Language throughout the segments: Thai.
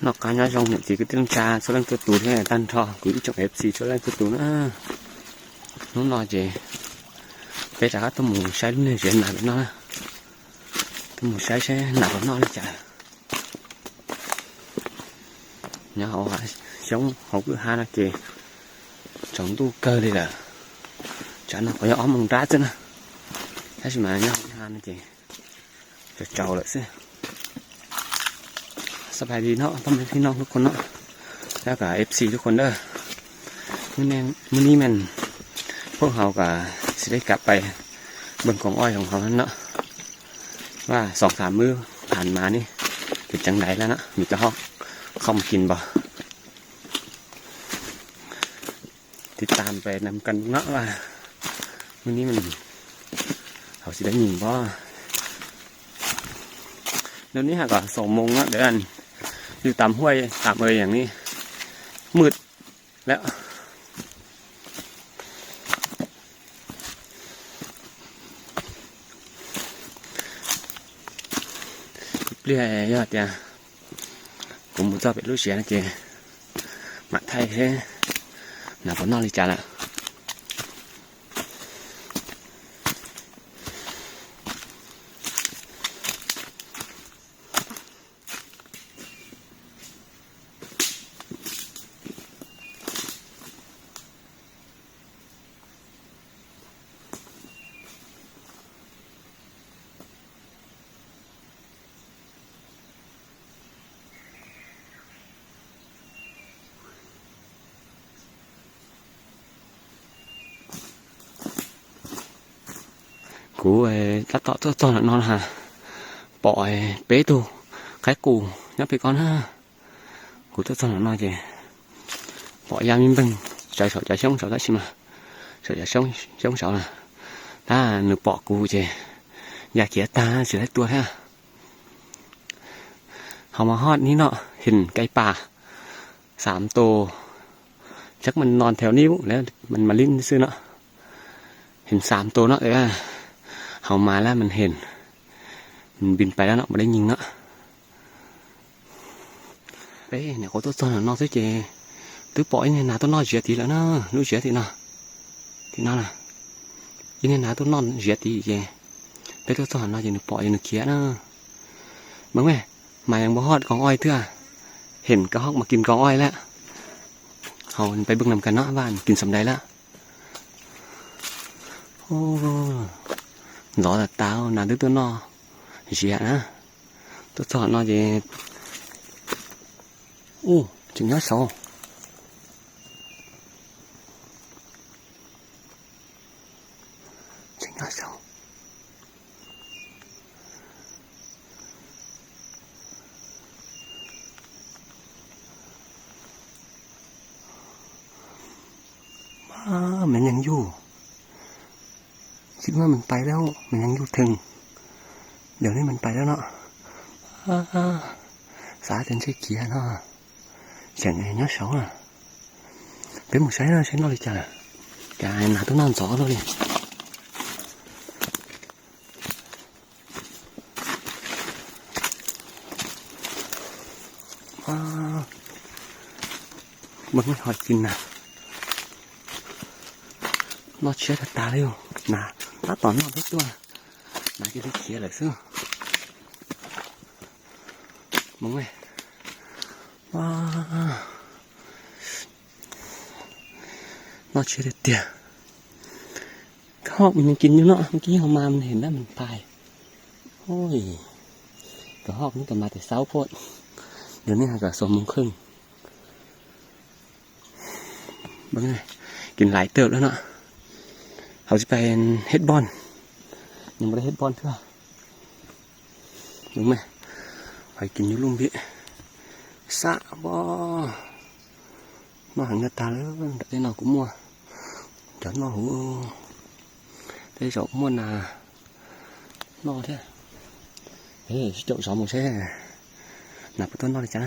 nó cá nhau trong những chỉ cái tiếng cha số lần tôi tụt cái tan thọ cứ trong FC số lần tôi tụt nó nói gì cái trả tôi muốn sai đến chuyện nào nó tôi muốn sai nào nó đi chả nhà họ sống họ cứ hai là kì sống tu cơ đi là chả nó có ấm bằng rác chứ nè thế mà nhau hai là kìจะเจ้าเลยสิสบายดีเนาะต้องเป็นพี่น้องทุกคนเนาะแล้วก็ FC ทุกคนเด้อมื้อนี้แม่นพวกเราก็สิได้กลับไปเบิ่งของอ้อยของเขานั่นเนาะว่า 2-3 มื้อผ่านมานี่เป็นจังไดแล้วเนาะมีกระฮอกเข้ามากินบ่ติดตามไปนำกันเนาะว่ามื้อนี้มันเขาสิได้ยินบ่เดี๋ยวนี้หากว่า2 โมงแล้วเดี๋ยวอยู่ตามห้วยตามอย่างนี้มืดแล้วเรียยอดเนี่ยผมจะเป็นลูกเสียนะเจมาไทยแค่หน้าผมนอนเลยจ้าละกูตัดต่อต้นนอนฮะปล่อยเป๊ะตูใครกูนับไปก่อนฮะกูตัดต้นนอนเจปล่อยยามินบึงใจสดใจช่องสดได้ใช่ไหมสดใจช่องสดนะถ้าหนูปล่อยกูเจอยากเขียตาเสียได้ตัวฮะเขามาฮอดนี้เนาะเห็นไก่ป่า3 ตัวชักมันนอนแถวนิ้วแล้วมันมาลิ้นซื้อเนาะเห็น3 ตัวเนาะเขามาแล้วมันเห็นมันบินไปแล้วเนาะไม่ได้ยิงเนาะเอ้เนี่ยเขาตัวน้องซื้อเจตื้อปล่อยเนี่ยนาตัวน้อยเสียทีแล้วเนาะรู้เสียทีเนาะที่นั่นน่ะยี่เนี่ยนาตัวน้อยเสียทีเจไปตัวน้อยจะนึกปล่อยนึกเขียเนาะมึงแม่มายังบ่ฮอดของอ้อยเถอะเห็นกระฮอกมากินกองอ้อยแล้วเขาไปเบิ่งนำกันเนาะบ้านกินสำได้แล้วโอ้rõ là tao là đứa nó gì á tôi chọn nó gì chừng nhớ sâu chừng nhớ sâu mìnhยังอยู่คิดว่ามันไปแล้วมันยังอยู่ถึงเดี๋ยวนี้มันไปแล้วเนาะสาเป็นใช่เกียร์เนาะเสียงไอ้ย้อนสองเป็นหมูใช้เลยจ้ะแกหนาต้องนอนสอเลยมันไม่หอยกินนะนอนเชื้อตาเลยนะถ้าตอนนอนทุกตัวน่าจะได้เขียเลยซึ่งมึงไงว้านอนเชื้อเตี้ยข้าวมันยังกินอยู่เนาะเมื่อกี้เขามามันเห็นแล้วมันตายโอ้ยกระหอกนี่ก็มาแต่เช้าโพดเดี๋ยวนี้หาก2 โมงครึ่งมึงไงกินหลายเติบแล้วเนาะเขาจะไปเฮ็ดบอลยังไม่ได้เฮ็ดบอลเถอะรู้ไหมไปกินอยู่ลุ่มพี่สะบ่มาหันเงาตาแล้วได้nào cũng mua chẳng nó hú đây rộng mua nó thế ê chậu gió một xe nạp cái nó đi chả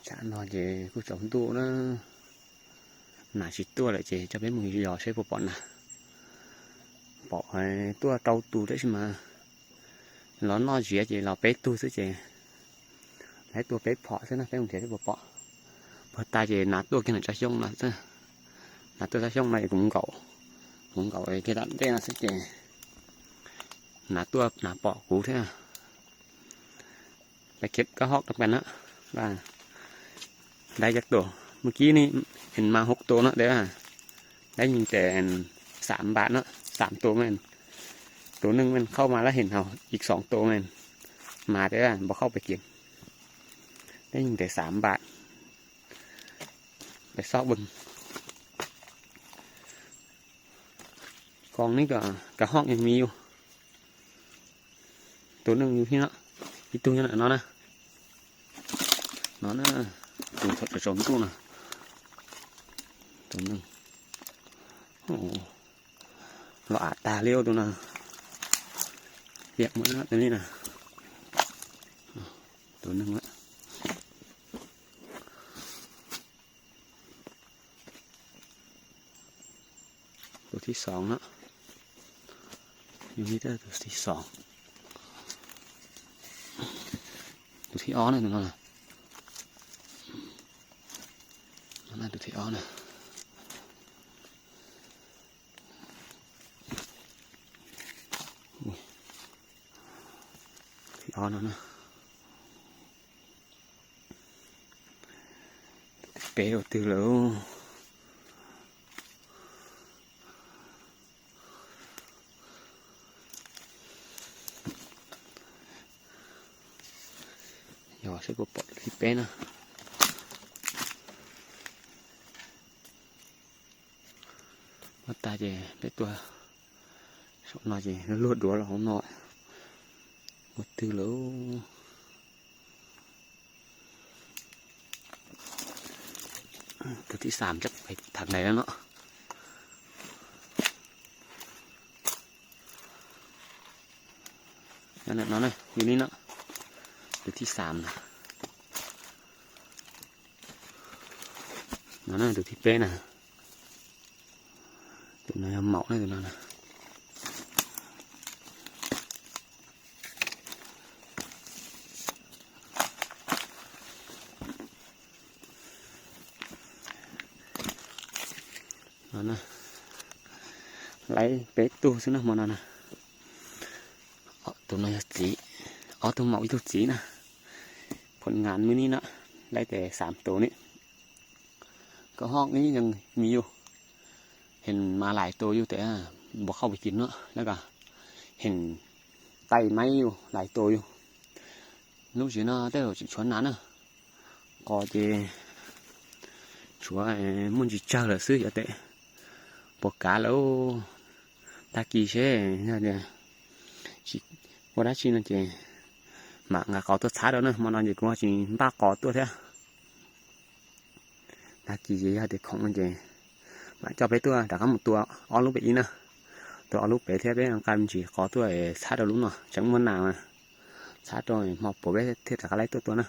Chả nói về cuộc sống tụ nó nà chỉ tua lại chế cho bé mùi giò sẽ bọn nè bỏ tua trâu tụ đấy mà nó nói gì chế là bé tu sẽ chế lấy tua bé phọ thế nó bé không thể cái bỏ bỏ tay chế nát tua cái này cho xong là thế nát tua cho xong này cũng cậu cái đạn đây là sẽ chế nát tua nát bỏ cú thế àไปเก็บกระหอกตะกันนะว่าได้จักตัวเมื่อกี้นี่เห็นมา6ตัวเนาะเด้อได้ยิงแต่3 บาทเนาะ3ตัวแม่นตัวนึงมันเข้ามาแล้วเห็นเฮาอีก2ตัวแม่นมาเด้อบ่เข้าไปกินได้ยิงแต่3 บาทไปซอกบึงกองนี้ก็กระหอกยังมีอยู่ตัวนึงอยู่ที่เนาะอีตัวนั้นnó tụi thật là trống tu nè tụi nưng lọ tà liêu tụi nè đẹp mới nó thế này nè tụi nưng áตัวที่2นะอยู่นี่ได้ตัวที่2ตัวที่อ้อเนี่ยตรงนั้นน่ะนั่นตัวที่อ้อน่ะที่อ้อนั่นนะเป๋อtừ lâu nhỏ sẽ bột thịt bé nè bắt ta về bé tua sợ nói gì nó luột đũa là không nổi một từ lâu từที่3chắc phải thằng này đó nó nó này như này nóตัวที่3นะนั่นน่ะตัวที่เป๊ะนะตัวนั้นเหมาะเลยตัวนั้นนะนั่นน่ะไล่เป๊ะตัวซึ่งน่ะมันน่ะตัวนั้นสีตัวเหมาอีกตัวสีนะผลงานมื้อนี้นะได้แต่3ตัวนี้ก็ห้องนี้ยังมีอยู่เห็นมาหลายตัวอยู่แต่บ่เข้าไปกินเนาะแล้วก็เห็นไต่ไม้อยู่หลายตัวอยู่lúc gì nó tới rồi chỉ chuẩn nán à có gì chúa muốn chỉ chơi là xứ vậy tệ bộ cá lâu ta kỳ xe nha chỉ qua đó chi là chỉ mà ngà có tôi xá đó nữa mà nó chỉ có chỉ 3 có tôi thế ตากี่เยอะเด็กของมันเจมาเจ้าไปตัวแต่ก็หมดตัวเอาลูกไปอีกนะตัวเอาลูกไปเทียบเป็นการจีขอตัวชาตัวลูกเนาะจังมันหนาวอ่ะชาตัวหมอบปุ๋ยเทียบกับอะไรตัวนะ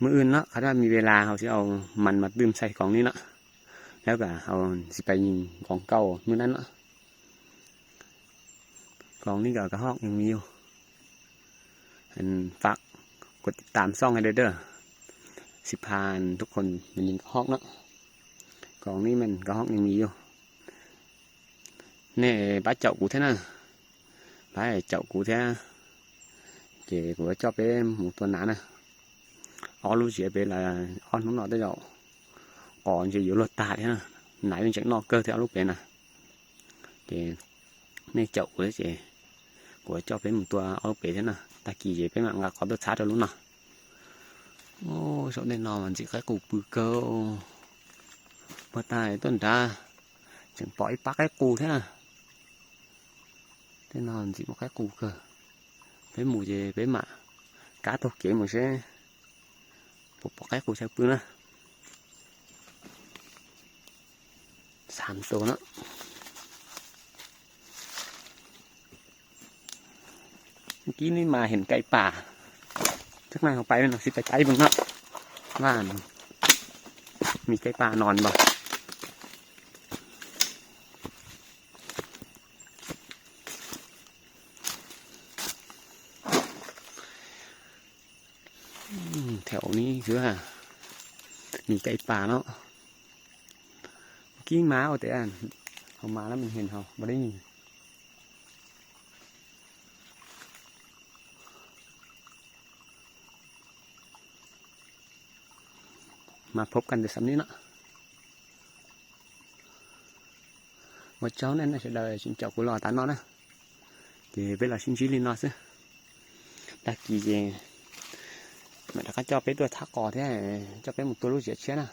มื้ออื่นเนาะเขาถ้ามีเวลาเขาสิเอามันมาดื่มใส่กล่องนี้เนาะแล้วก็เอาสิไปยิงของเก่ามื้อนั้นเนาะกล่องนี้ก็กระหอกยังมีอยู่อันฝากกดติดตามช่องให้เด้อสิพานทุกคนมันยิงกระหอกเนาะกล่องนี้มันกระหอกยังมีอยู่นี่bá chậu cụ thế nào bá chậu cụ thế chỉ của cho bé một tuần nãy nè ó lúc chỉ bé là on lúc nọ tới rồi còn chỉ yếu luật tạ thế nè nãy mình chẳng nọ cơ theo lúc bé nè thì này chậu của chị của cho bé một tuần ó lúc bé thế nè ta kỳ gì bé mạng có được sát được lúc nào ô chỗ này nọ mình chỉ cái cục bự cơ bữa tai tuần ra chẳng bỏ bắt cái cù thế nè thế nào chỉ một cái cù cơ với mù gì với mạ cá tốt chỉ một sẽ một cái cù theo bữa nữa sàn tổ nó kíนี่มาเห็นไก่ป่าchắc nàyเขาไปมันสิไปไก่บ้างเนาะว่ามีไก่ป่านอนบ่แถวนี้คือมีไก่ป่าเนาะกิ้งม้าเอาแต่เขามาแล้วมันเห็นเขาไม่ได้ยินมาพบกันแต่สำนี้เนาะว่าcháu nên là sẽ đời xin chào của lò tán nó nè thì bây giờ xin chỉ lên nó chứ đặc kỳ gì mà đã cho béตัวทักก่อthế cho bé mộtตัวลูกเสียเชื้อนะ